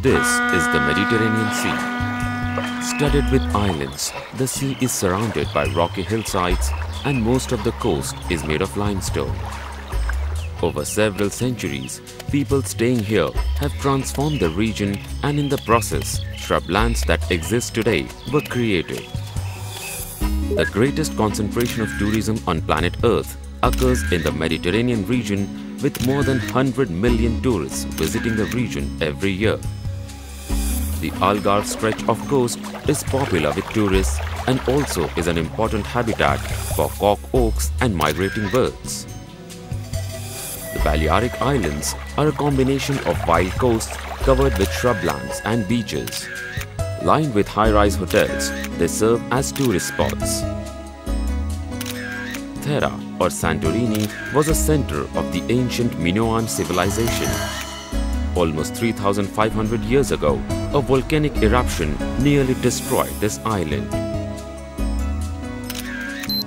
This is the Mediterranean Sea. Studded with islands, the sea is surrounded by rocky hillsides and most of the coast is made of limestone. Over several centuries, people staying here have transformed the region, and in the process, shrublands that exist today were created. The greatest concentration of tourism on planet Earth occurs in the Mediterranean region, with more than 100 million tourists visiting the region every year. The Algarve stretch of coast is popular with tourists and also is an important habitat for cork oaks and migrating birds. The Balearic Islands are a combination of wild coasts covered with shrublands and beaches. Lined with high-rise hotels, they serve as tourist spots. Thera or Santorini was a center of the ancient Minoan civilization. Almost 3,500 years ago, a volcanic eruption nearly destroyed this island.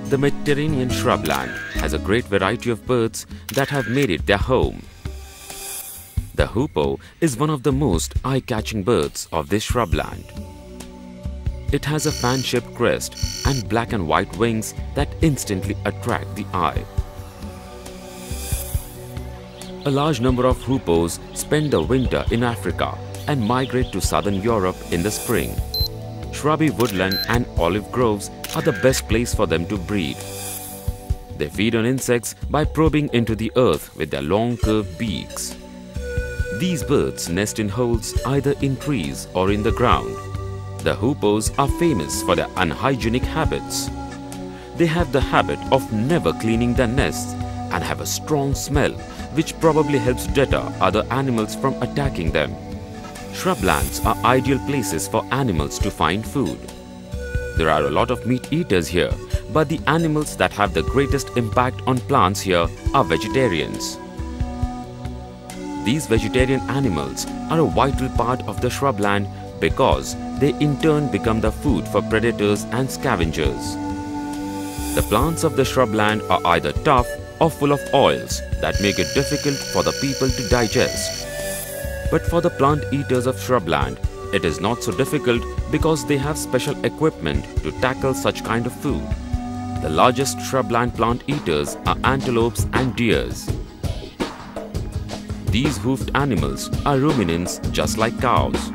The Mediterranean shrubland has a great variety of birds that have made it their home. The hoopoe is one of the most eye-catching birds of this shrubland. It has a fan-shaped crest and black and white wings that instantly attract the eye. A large number of hoopoes spend the winter in Africa and migrate to southern Europe in the spring. Shrubby woodland and olive groves are the best place for them to breed. They feed on insects by probing into the earth with their long curved beaks. These birds nest in holes either in trees or in the ground. The hoopoes are famous for their unhygienic habits. They have the habit of never cleaning their nests and have a strong smell, which probably helps deter other animals from attacking them. Shrublands are ideal places for animals to find food. There are a lot of meat eaters here, but the animals that have the greatest impact on plants here are vegetarians. These vegetarian animals are a vital part of the shrubland because they in turn become the food for predators and scavengers. The plants of the shrubland are either tough or full of oils that make it difficult for the people to digest. But for the plant eaters of shrubland, it is not so difficult because they have special equipment to tackle such kind of food. The largest shrubland plant eaters are antelopes and deers. These hoofed animals are ruminants just like cows.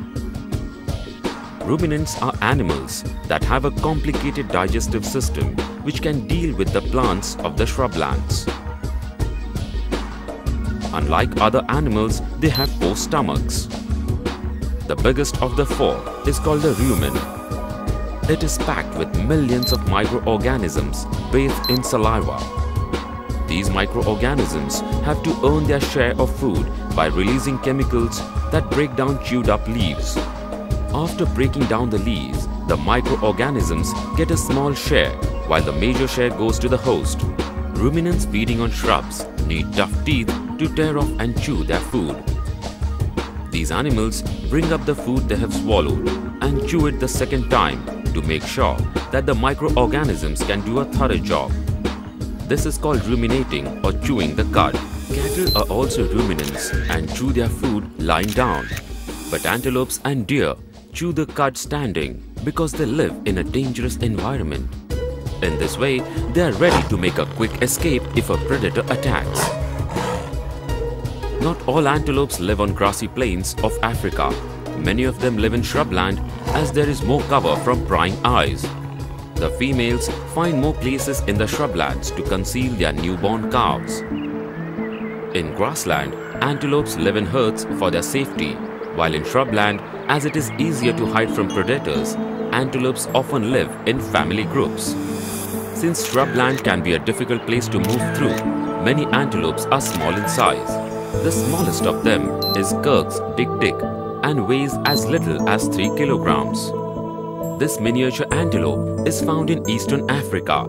Ruminants are animals that have a complicated digestive system which can deal with the plants of the shrublands. Unlike other animals, they have 4 stomachs. The biggest of the 4 is called the rumen. It is packed with millions of microorganisms bathed in saliva. These microorganisms have to earn their share of food by releasing chemicals that break down chewed up leaves. After breaking down the leaves, the microorganisms get a small share while the major share goes to the host. Ruminants feeding on shrubs need tough teeth to tear off and chew their food. These animals bring up the food they have swallowed and chew it the second time to make sure that the microorganisms can do a thorough job. This is called ruminating or chewing the cud. Cattle are also ruminants and chew their food lying down. But antelopes and deer chew the cud standing because they live in a dangerous environment. In this way, they are ready to make a quick escape if a predator attacks. Not all antelopes live on grassy plains of Africa. Many of them live in shrubland as there is more cover from prying eyes. The females find more places in the shrublands to conceal their newborn calves. In grassland, antelopes live in herds for their safety, while in shrubland, as it is easier to hide from predators, antelopes often live in family groups. Since shrubland can be a difficult place to move through, many antelopes are small in size. The smallest of them is Kirk's Dick and weighs as little as 3 kilograms. This miniature antelope is found in eastern Africa,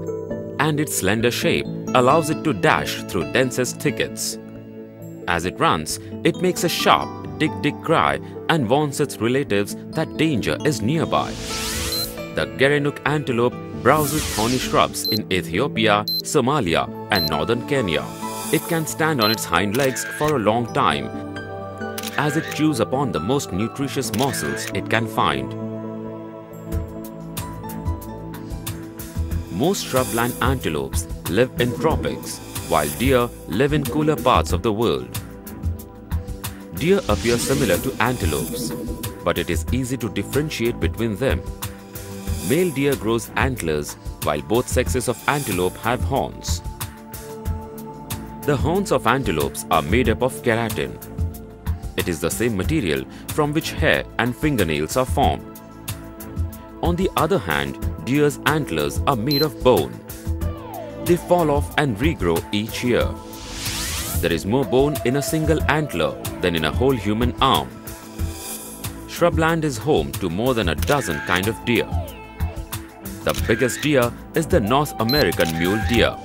and its slender shape allows it to dash through densest thickets. As it runs, it makes a sharp dick cry and warns its relatives that danger is nearby. The Gerenuk antelope browses thorny shrubs in Ethiopia, Somalia, and northern Kenya. It can stand on its hind legs for a long time as it chews upon the most nutritious morsels it can find. Most shrubland antelopes live in tropics, while deer live in cooler parts of the world. Deer appear similar to antelopes, but it is easy to differentiate between them. Male deer grows antlers, while both sexes of antelope have horns. The horns of antelopes are made up of keratin. It is the same material from which hair and fingernails are formed. On the other hand, deer's antlers are made of bone. They fall off and regrow each year. There is more bone in a single antler than in a whole human arm. Shrubland is home to more than a dozen kinds of deer. The biggest deer is the North American mule deer.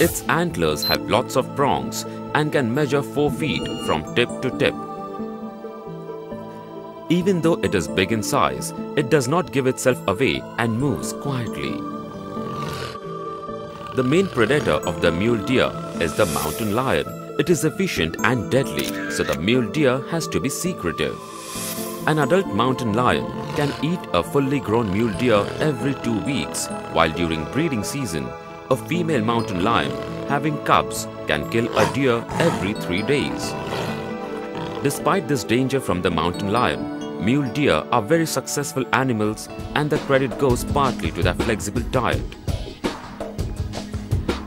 Its antlers have lots of prongs and can measure 4 feet from tip to tip. Even though it is big in size, it does not give itself away and moves quietly. The main predator of the mule deer is the mountain lion. It is efficient and deadly, so the mule deer has to be secretive. An adult mountain lion can eat a fully grown mule deer every 2 weeks, while during breeding season, a female mountain lion having cubs can kill a deer every 3 days. Despite this danger from the mountain lion, mule deer are very successful animals, and the credit goes partly to their flexible diet.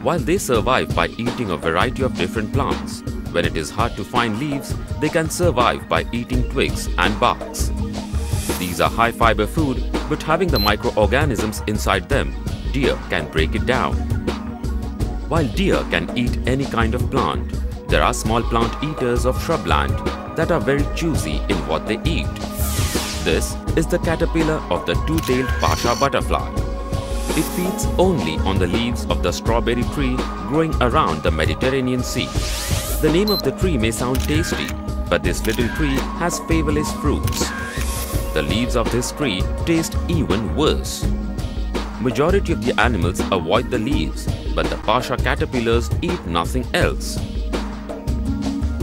While they survive by eating a variety of different plants, when it is hard to find leaves, they can survive by eating twigs and barks. These are high fiber food, but having the microorganisms inside them, deer can break it down. While deer can eat any kind of plant, there are small plant eaters of shrubland that are very choosy in what they eat. This is the caterpillar of the two-tailed pasha butterfly. It feeds only on the leaves of the strawberry tree growing around the Mediterranean Sea. The name of the tree may sound tasty, but this little tree has flavorless fruits. The leaves of this tree taste even worse. Majority of the animals avoid the leaves, but the pasha caterpillars eat nothing else.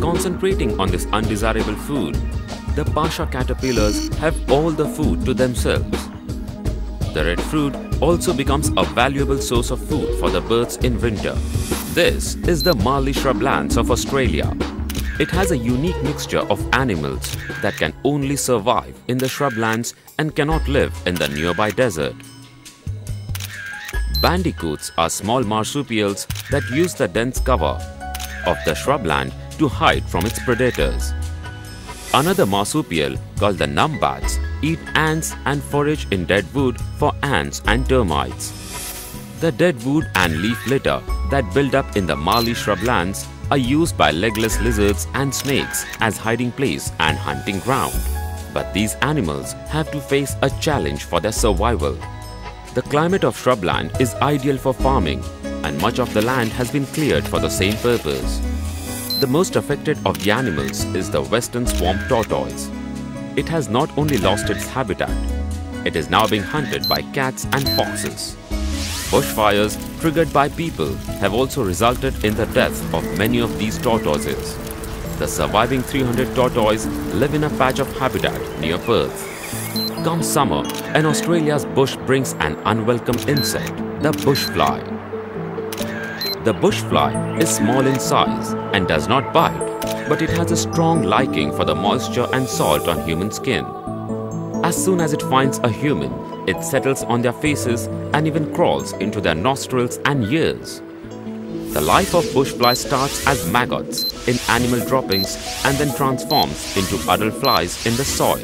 Concentrating on this undesirable food, the pasha caterpillars have all the food to themselves. The red fruit also becomes a valuable source of food for the birds in winter. This is the Marley shrublands of Australia. It has a unique mixture of animals that can only survive in the shrublands and cannot live in the nearby desert. Bandicoots are small marsupials that use the dense cover of the shrubland to hide from its predators. Another marsupial, called the numbats, eat ants and forage in dead wood for ants and termites. The dead wood and leaf litter that build up in the Marley shrublands are used by legless lizards and snakes as hiding place and hunting ground. But these animals have to face a challenge for their survival. The climate of shrubland is ideal for farming, and much of the land has been cleared for the same purpose. The most affected of the animals is the western swamp tortoise. It has not only lost its habitat, it is now being hunted by cats and foxes. Bushfires triggered by people have also resulted in the death of many of these tortoises. The surviving 300 tortoises live in a patch of habitat near Perth. Come summer, and Australia's bush brings an unwelcome insect, the bushfly. The bushfly is small in size and does not bite, but it has a strong liking for the moisture and salt on human skin. As soon as it finds a human, it settles on their faces and even crawls into their nostrils and ears. The life of bushfly starts as maggots in animal droppings and then transforms into adult flies in the soil.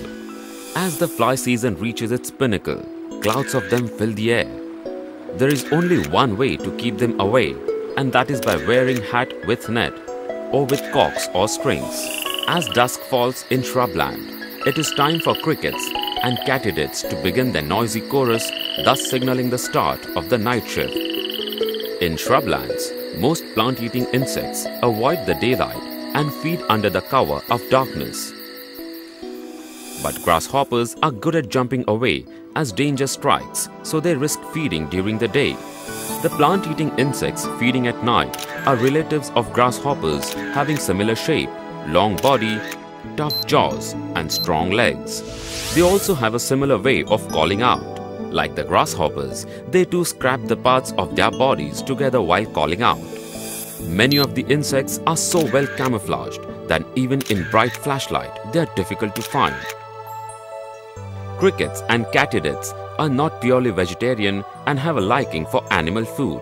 As the fly season reaches its pinnacle, clouds of them fill the air. There is only one way to keep them away, and that is by wearing hat with net or with corks or strings. As dusk falls in shrubland, it is time for crickets and katydids to begin their noisy chorus, thus signaling the start of the night shift. In shrublands, most plant-eating insects avoid the daylight and feed under the cover of darkness. But grasshoppers are good at jumping away as danger strikes, so they risk feeding during the day. The plant-eating insects feeding at night are relatives of grasshoppers having similar shape, long body, tough jaws and strong legs. They also have a similar way of calling out. Like the grasshoppers, they too scrap the parts of their bodies together while calling out. Many of the insects are so well camouflaged that even in bright flashlight, they are difficult to find. Crickets and katydids are not purely vegetarian and have a liking for animal food.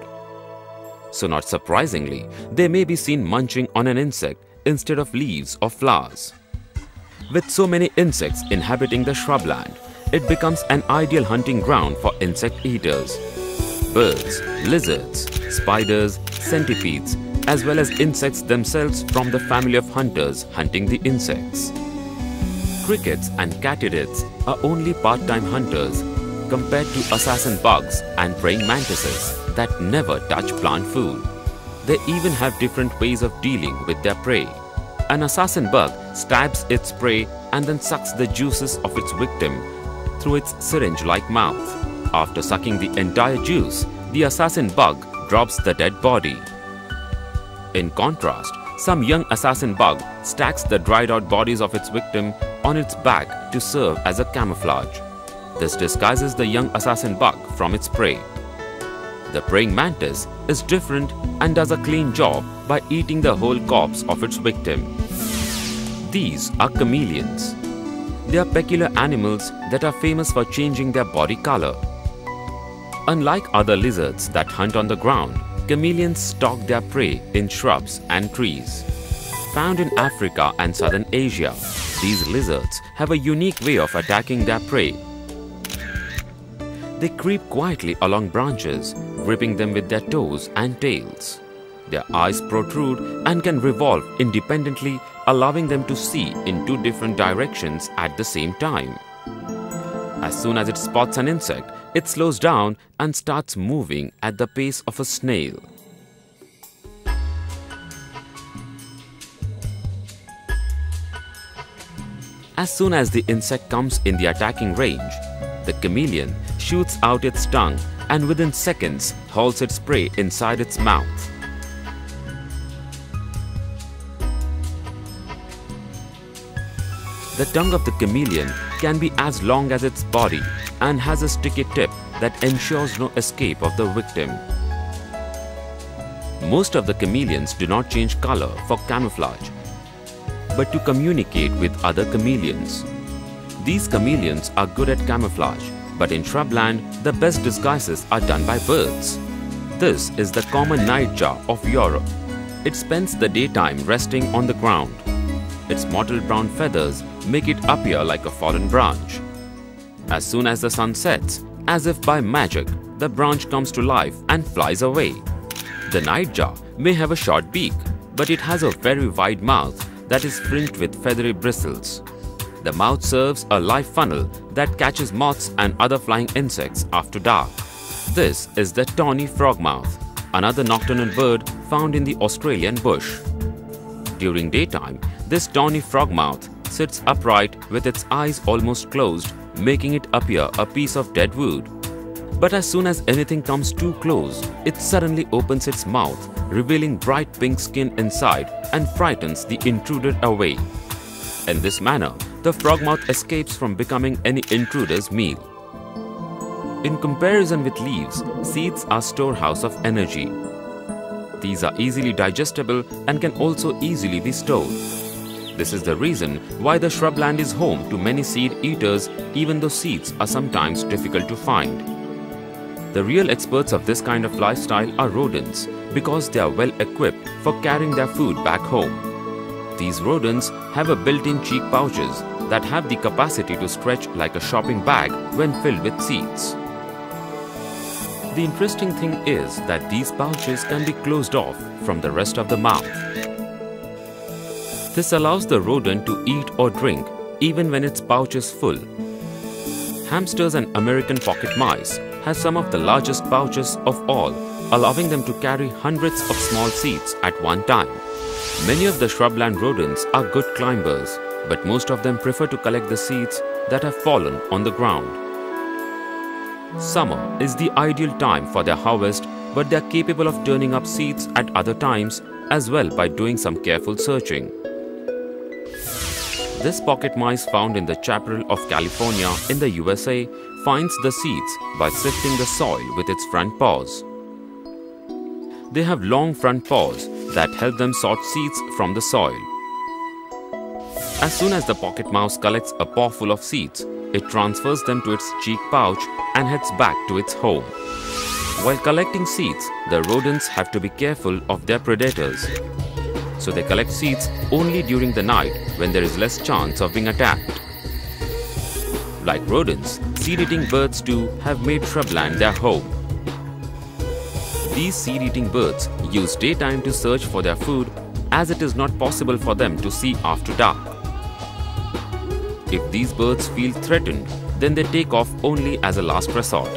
So not surprisingly, they may be seen munching on an insect instead of leaves or flowers. With so many insects inhabiting the shrubland, it becomes an ideal hunting ground for insect eaters. Birds, lizards, spiders, centipedes, as well as insects themselves from the family of hunters hunting the insects. Crickets and katydids are only part-time hunters compared to assassin bugs and praying mantises that never touch plant food. They even have different ways of dealing with their prey. An assassin bug stabs its prey and then sucks the juices of its victim through its syringe-like mouth. After sucking the entire juice, the assassin bug drops the dead body. In contrast, some young assassin bug stacks the dried-out bodies of its victim on its back to serve as a camouflage. This disguises the young assassin bug from its prey. The praying mantis is different and does a clean job by eating the whole corpse of its victim. These are chameleons. They are peculiar animals that are famous for changing their body color. Unlike other lizards that hunt on the ground, chameleons stalk their prey in shrubs and trees. Found in Africa and southern Asia, these lizards have a unique way of attacking their prey. They creep quietly along branches, gripping them with their toes and tails. Their eyes protrude and can revolve independently, allowing them to see in two different directions at the same time. As soon as it spots an insect, it slows down and starts moving at the pace of a snail. As soon as the insect comes in the attacking range, the chameleon shoots out its tongue and within seconds hauls its prey inside its mouth. The tongue of the chameleon can be as long as its body and has a sticky tip that ensures no escape of the victim. Most of the chameleons do not change color for camouflage, but to communicate with other chameleons. These chameleons are good at camouflage, but in shrubland, the best disguises are done by birds. This is the common nightjar of Europe. It spends the daytime resting on the ground. Its mottled brown feathers make it appear like a fallen branch. As soon as the sun sets, as if by magic, the branch comes to life and flies away. The nightjar may have a short beak, but it has a very wide mouth that is fringed with feathery bristles. The mouth serves a live funnel that catches moths and other flying insects after dark. This is the tawny frogmouth, another nocturnal bird found in the Australian bush. During daytime, this tawny frogmouth sits upright with its eyes almost closed, making it appear a piece of dead wood. But as soon as anything comes too close, it suddenly opens its mouth, revealing bright pink skin inside and frightens the intruder away. In this manner, the frogmouth escapes from becoming any intruder's meal. In comparison with leaves, seeds are storehouse of energy. These are easily digestible and can also easily be stored. This is the reason why the shrubland is home to many seed eaters, even though seeds are sometimes difficult to find. The real experts of this kind of lifestyle are rodents because they are well equipped for carrying their food back home. These rodents have a built-in cheek pouches that have the capacity to stretch like a shopping bag when filled with seeds. The interesting thing is that these pouches can be closed off from the rest of the mouth. This allows the rodent to eat or drink even when its pouch is full. Hamsters and American pocket mice have some of the largest pouches of all, allowing them to carry hundreds of small seeds at one time. Many of the shrubland rodents are good climbers, but most of them prefer to collect the seeds that have fallen on the ground. Summer is the ideal time for their harvest, but they are capable of turning up seeds at other times as well by doing some careful searching. This pocket mice found in the chaparral of California in the USA finds the seeds by sifting the soil with its front paws. They have long front paws that help them sort seeds from the soil. As soon as the pocket mouse collects a paw full of seeds, it transfers them to its cheek pouch and heads back to its home. While collecting seeds, the rodents have to be careful of their predators. So they collect seeds only during the night when there is less chance of being attacked. Like rodents, seed-eating birds too have made shrubland their home. These seed-eating birds use daytime to search for their food, as it is not possible for them to see after dark. If these birds feel threatened, then they take off only as a last resort.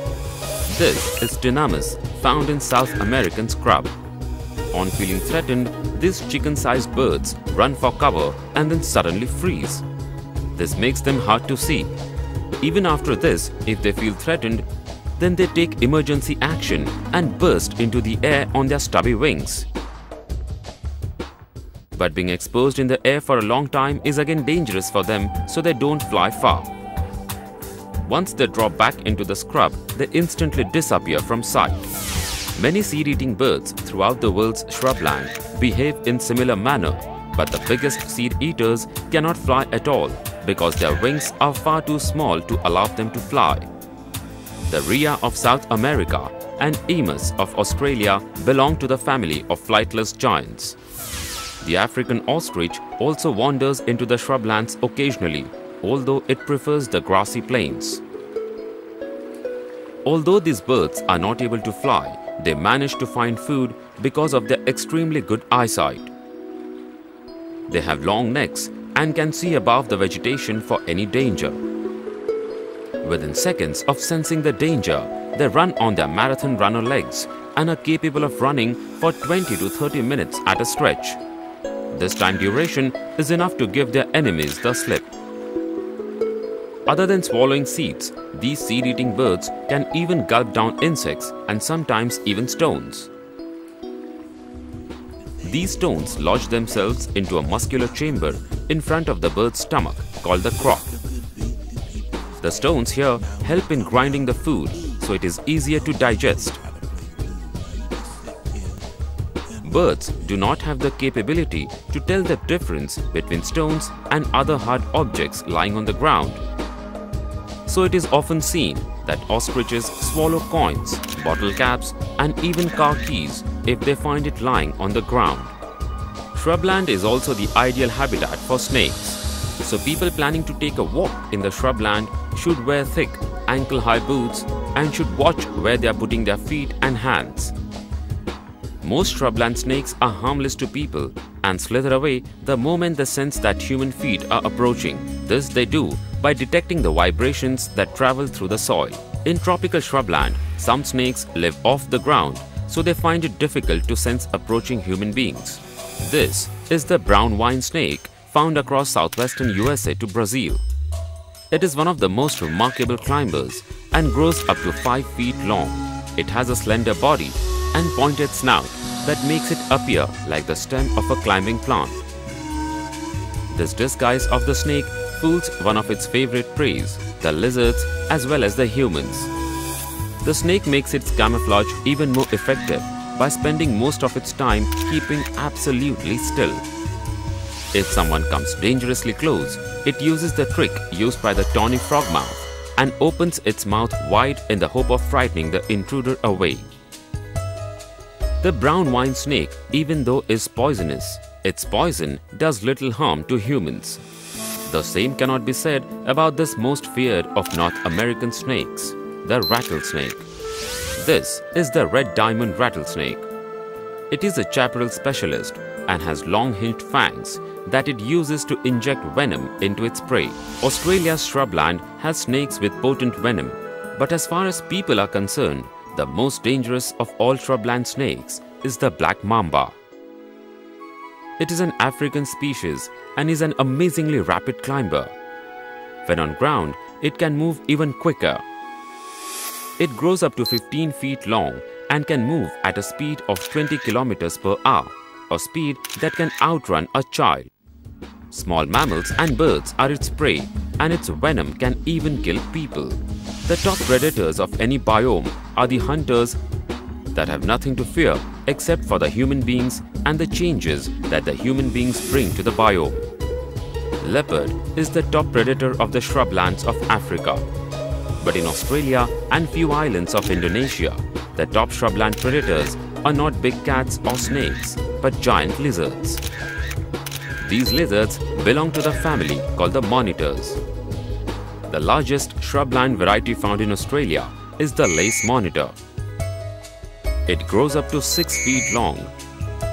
This is Dynamis, found in South American scrub. On feeling threatened, these chicken-sized birds run for cover and then suddenly freeze. This makes them hard to see. Even after this, if they feel threatened, then they take emergency action and burst into the air on their stubby wings. But being exposed in the air for a long time is again dangerous for them, so they don't fly far. Once they drop back into the scrub, they instantly disappear from sight. Many seed-eating birds throughout the world's shrubland behave in similar manner, but the biggest seed-eaters cannot fly at all because their wings are far too small to allow them to fly. The rhea of South America and emus of Australia belong to the family of flightless giants. The African ostrich also wanders into the shrublands occasionally, although it prefers the grassy plains. Although these birds are not able to fly, they manage to find food because of their extremely good eyesight. They have long necks and can see above the vegetation for any danger. Within seconds of sensing the danger, they run on their marathon runner legs and are capable of running for 20 to 30 minutes at a stretch. This time duration is enough to give their enemies the slip. Other than swallowing seeds, these seed-eating birds can even gulp down insects and sometimes even stones. These stones lodge themselves into a muscular chamber in front of the bird's stomach called the crop. The stones here help in grinding the food, so it is easier to digest. Birds do not have the capability to tell the difference between stones and other hard objects lying on the ground. So it is often seen that ostriches swallow coins, bottle caps, and even car keys if they find it lying on the ground. Shrubland is also the ideal habitat for snakes. So people planning to take a walk in the shrubland should wear thick, ankle-high boots and should watch where they are putting their feet and hands. Most shrubland snakes are harmless to people and slither away the moment they sense that human feet are approaching. This they do by detecting the vibrations that travel through the soil. In tropical shrubland, some snakes live off the ground, so they find it difficult to sense approaching human beings. This is the brown vine snake found across southwestern USA to Brazil. It is one of the most remarkable climbers and grows up to 5 feet long. It has a slender body and pointed snout that makes it appear like the stem of a climbing plant. This disguise of the snake fools one of its favorite prey, the lizards as well as the humans. The snake makes its camouflage even more effective by spending most of its time keeping absolutely still. If someone comes dangerously close, it uses the trick used by the tawny frogmouth and opens its mouth wide in the hope of frightening the intruder away. The brown vine snake, even though is poisonous, its poison does little harm to humans. The same cannot be said about this most feared of North American snakes, the rattlesnake. This is the red diamond rattlesnake. It is a chaparral specialist and has long hinged fangs that it uses to inject venom into its prey. Australia's shrubland has snakes with potent venom, but as far as people are concerned, the most dangerous of all shrubland snakes is the black mamba. It is an African species and is an amazingly rapid climber. When on ground, it can move even quicker. It grows up to 15 feet long and can move at a speed of 20 km per hour, a speed that can outrun a child. Small mammals and birds are its prey, and its venom can even kill people. The top predators of any biome are the hunters that have nothing to fear except for the human beings and the changes that the human beings bring to the biome. Leopard is the top predator of the shrublands of Africa. But in Australia and few islands of Indonesia, the top shrubland predators are not big cats or snakes, but giant lizards. These lizards belong to the family called the monitors. The largest shrubland variety found in Australia is the lace monitor. It grows up to 6 feet long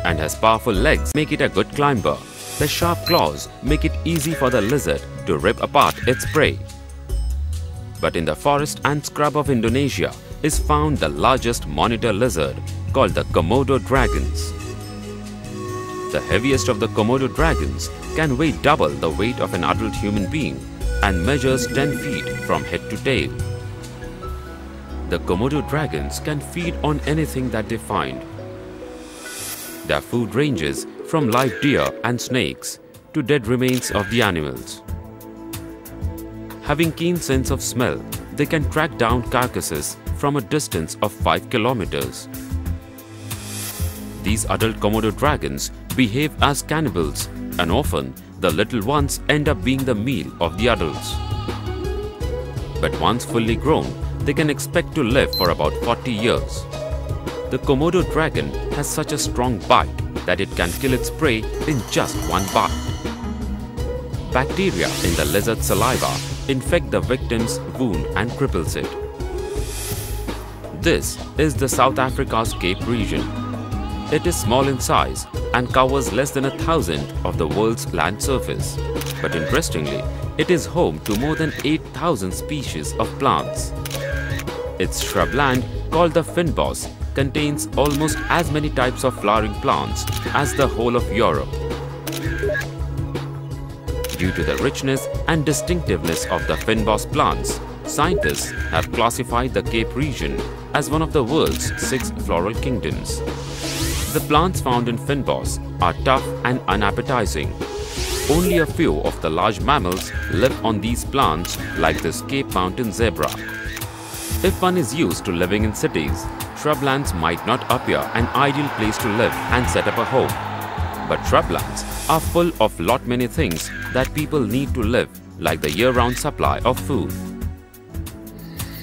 and has powerful legs, make it a good climber. The sharp claws make it easy for the lizard to rip apart its prey. But in the forest and scrub of Indonesia is found the largest monitor lizard called the Komodo dragons. The heaviest of the Komodo dragons can weigh double the weight of an adult human being and measures 10 feet from head to tail. The Komodo dragons can feed on anything that they find. Their food ranges from live deer and snakes to dead remains of the animals. Having keen sense of smell, they can track down carcasses from a distance of 5 kilometers. These adult Komodo dragons behave as cannibals, and often the little ones end up being the meal of the adults. But once fully grown, they can expect to live for about 40 years. The Komodo dragon has such a strong bite that it can kill its prey in just one bite. Bacteria in the lizard's saliva infect the victim's wound and cripples it. This is the South Africa's Cape region. It is small in size and covers less than 1,000 of the world's land surface. But interestingly, it is home to more than 8,000 species of plants. Its shrubland, called the fynbos, contains almost as many types of flowering plants as the whole of Europe. Due to the richness and distinctiveness of the fynbos plants, scientists have classified the Cape region as one of the world's 6 floral kingdoms. The plants found in fynbos are tough and unappetizing. Only a few of the large mammals live on these plants, like this Cape Mountain zebra. If one is used to living in cities, shrublands might not appear an ideal place to live and set up a home. But shrublands are full of lot many things that people need to live, like the year-round supply of food.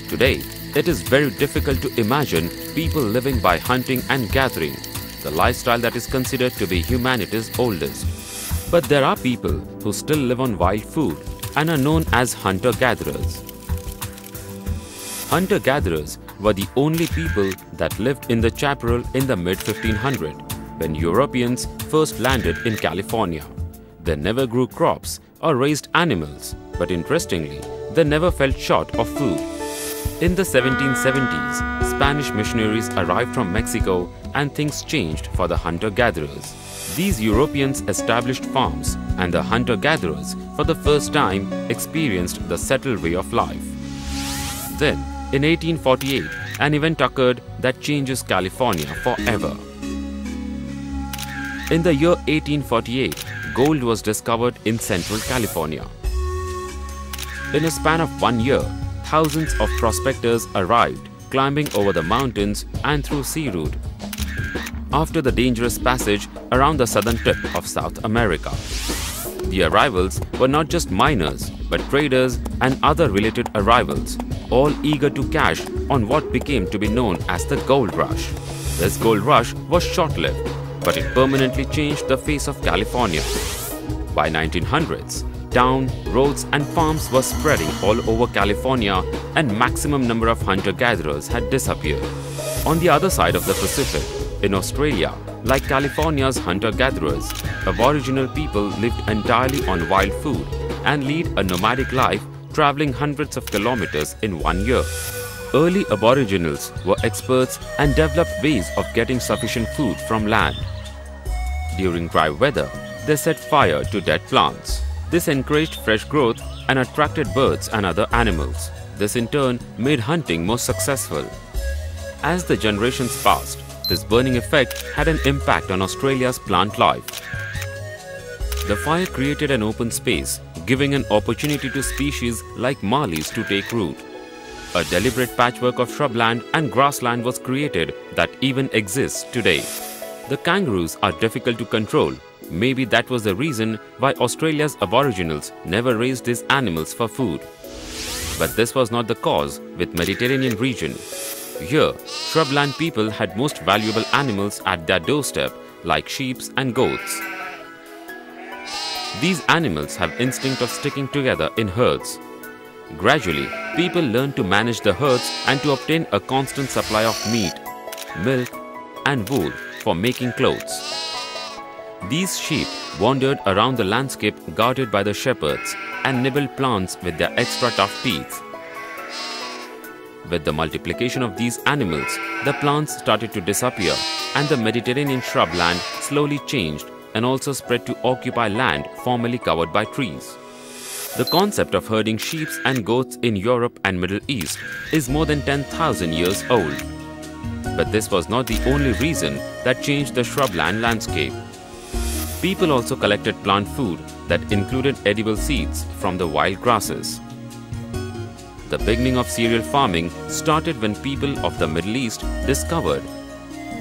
Today, it is very difficult to imagine people living by hunting and gathering, the lifestyle that is considered to be humanity's oldest. But there are people who still live on wild food and are known as hunter-gatherers. Hunter-gatherers were the only people that lived in the chaparral in the mid-1500s, when Europeans first landed in California. They never grew crops or raised animals, but interestingly, they never felt short of food. In the 1770s, Spanish missionaries arrived from Mexico and things changed for the hunter-gatherers. These Europeans established farms, and the hunter-gatherers for the first time experienced the settled way of life. Then, in 1848, an event occurred that changes California forever. In the year 1848, gold was discovered in central California. In a span of 1 year, thousands of prospectors arrived, climbing over the mountains and through sea route. After the dangerous passage around the southern tip of South America, the arrivals were not just miners, but traders and other related arrivals, all eager to cash on what became to be known as the gold rush. This gold rush was short-lived, but it permanently changed the face of California. By 1900s, town, roads and farms were spreading all over California, and maximum number of hunter-gatherers had disappeared. On the other side of the Pacific, in Australia, like California's hunter-gatherers, Aboriginal people lived entirely on wild food and lead a nomadic life, traveling hundreds of kilometers in 1 year. Early Aboriginals were experts and developed ways of getting sufficient food from land. During dry weather, they set fire to dead plants. This encouraged fresh growth and attracted birds and other animals. This in turn made hunting more successful. As the generations passed, this burning effect had an impact on Australia's plant life. The fire created an open space, giving an opportunity to species like mallees to take root. A deliberate patchwork of shrubland and grassland was created that even exists today. The kangaroos are difficult to control. Maybe that was the reason why Australia's aboriginals never raised these animals for food. But this was not the cause with Mediterranean region. Here, shrubland people had most valuable animals at their doorstep like sheep and goats. These animals have instinct of sticking together in herds. Gradually, people learned to manage the herds and to obtain a constant supply of meat, milk and wool for making clothes. These sheep wandered around the landscape guarded by the shepherds and nibbled plants with their extra tough teeth. With the multiplication of these animals, the plants started to disappear and the Mediterranean shrubland slowly changed and also spread to occupy land formerly covered by trees. The concept of herding sheep and goats in Europe and Middle East is more than 10,000 years old. But this was not the only reason that changed the shrubland landscape. People also collected plant food that included edible seeds from the wild grasses. The beginning of cereal farming started when people of the Middle East discovered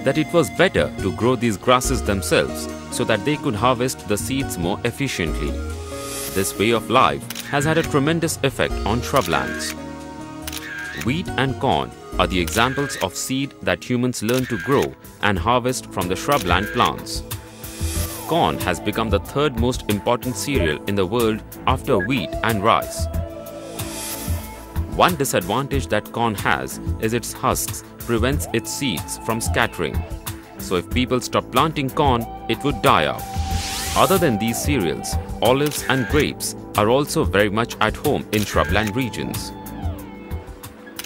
that it was better to grow these grasses themselves so that they could harvest the seeds more efficiently. This way of life has had a tremendous effect on shrublands. Wheat and corn are the examples of seed that humans learn to grow and harvest from the shrubland plants. Corn has become the third most important cereal in the world after wheat and rice. One disadvantage that corn has is its husks prevents its seeds from scattering. So if people stop planting corn, it would die out. Other than these cereals, olives and grapes are also very much at home in shrubland regions.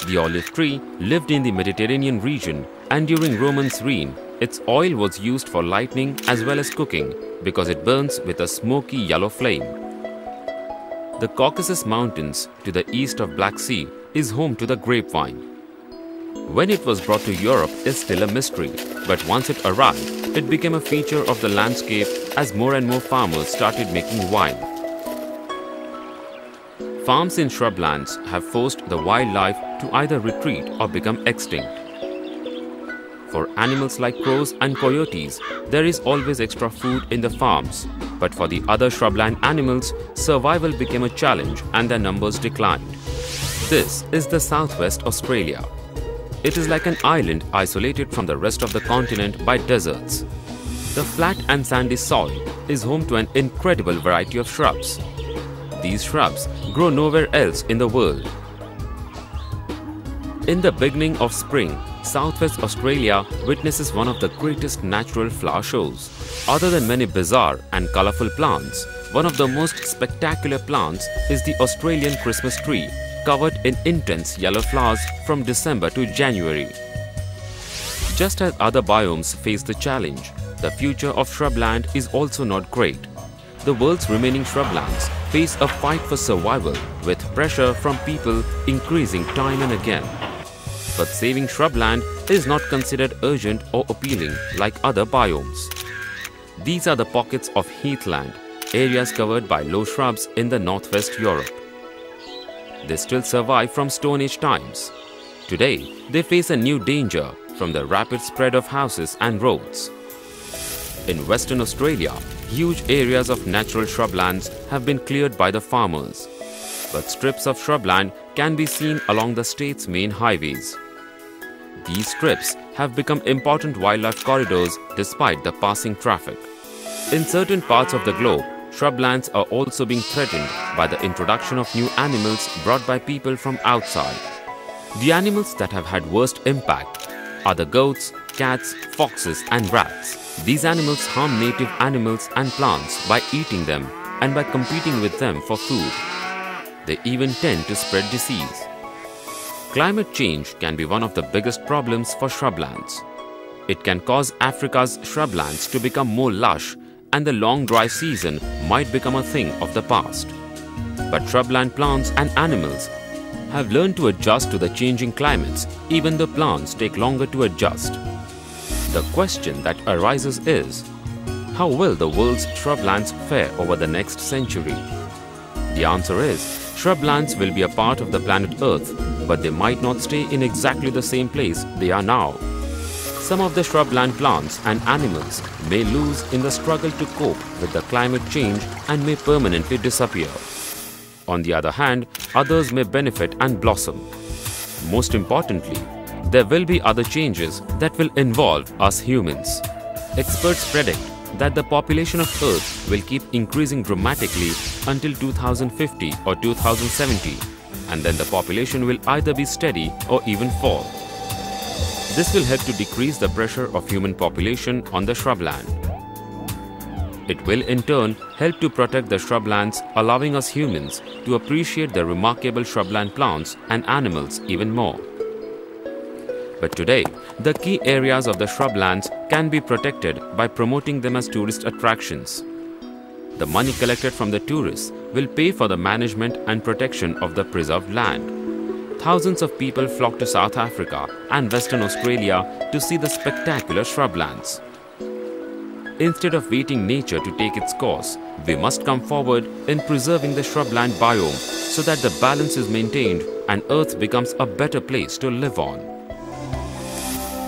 The olive tree lived in the Mediterranean region, and during Romans' reign, its oil was used for lighting as well as cooking because it burns with a smoky yellow flame. The Caucasus Mountains to the east of Black Sea is home to the grapevine. When it was brought to Europe is still a mystery, but once it arrived, it became a feature of the landscape as more and more farmers started making wine. Farms in shrublands have forced the wildlife to either retreat or become extinct. For animals like crows and coyotes, there is always extra food in the farms, but for the other shrubland animals, survival became a challenge and their numbers declined. This is the Southwest Australia. It is like an island isolated from the rest of the continent by deserts. The flat and sandy soil is home to an incredible variety of shrubs. These shrubs grow nowhere else in the world. In the beginning of spring, Southwest Australia witnesses one of the greatest natural flower shows. Other than many bizarre and colourful plants, one of the most spectacular plants is the Australian Christmas tree, covered in intense yellow flowers from December to January. Just as other biomes face the challenge, the future of shrubland is also not great. The world's remaining shrublands face a fight for survival with pressure from people increasing time and again. But saving shrubland is not considered urgent or appealing like other biomes. These are the pockets of heathland, areas covered by low shrubs in the northwest Europe. They still survive from Stone Age times. Today, they face a new danger from the rapid spread of houses and roads. In Western Australia, huge areas of natural shrublands have been cleared by the farmers. But strips of shrubland can be seen along the state's main highways. These strips have become important wildlife corridors despite the passing traffic. In certain parts of the globe, shrublands are also being threatened by the introduction of new animals brought by people from outside. The animals that have had worst impact are the goats, cats, foxes and rats. These animals harm native animals and plants by eating them and by competing with them for food. They even tend to spread disease. Climate change can be one of the biggest problems for shrublands. It can cause Africa's shrublands to become more lush, and the long dry season might become a thing of the past. But shrubland plants and animals have learned to adjust to the changing climates, even though plants take longer to adjust. The question that arises is, how will the world's shrublands fare over the next century? The answer is, shrublands will be a part of the planet Earth, but they might not stay in exactly the same place they are now. Some of the shrubland plants and animals may lose in the struggle to cope with the climate change and may permanently disappear. On the other hand, others may benefit and blossom. Most importantly, there will be other changes that will involve us humans. Experts predict that the population of Earth will keep increasing dramatically until 2050 or 2070, and then the population will either be steady or even fall. This will help to decrease the pressure of human population on the shrubland. It will in turn help to protect the shrublands, allowing us humans to appreciate the remarkable shrubland plants and animals even more. But today, the key areas of the shrublands can be protected by promoting them as tourist attractions. The money collected from the tourists will pay for the management and protection of the preserved land. Thousands of people flock to South Africa and Western Australia to see the spectacular shrublands. Instead of waiting nature to take its course, we must come forward in preserving the shrubland biome so that the balance is maintained and Earth becomes a better place to live on.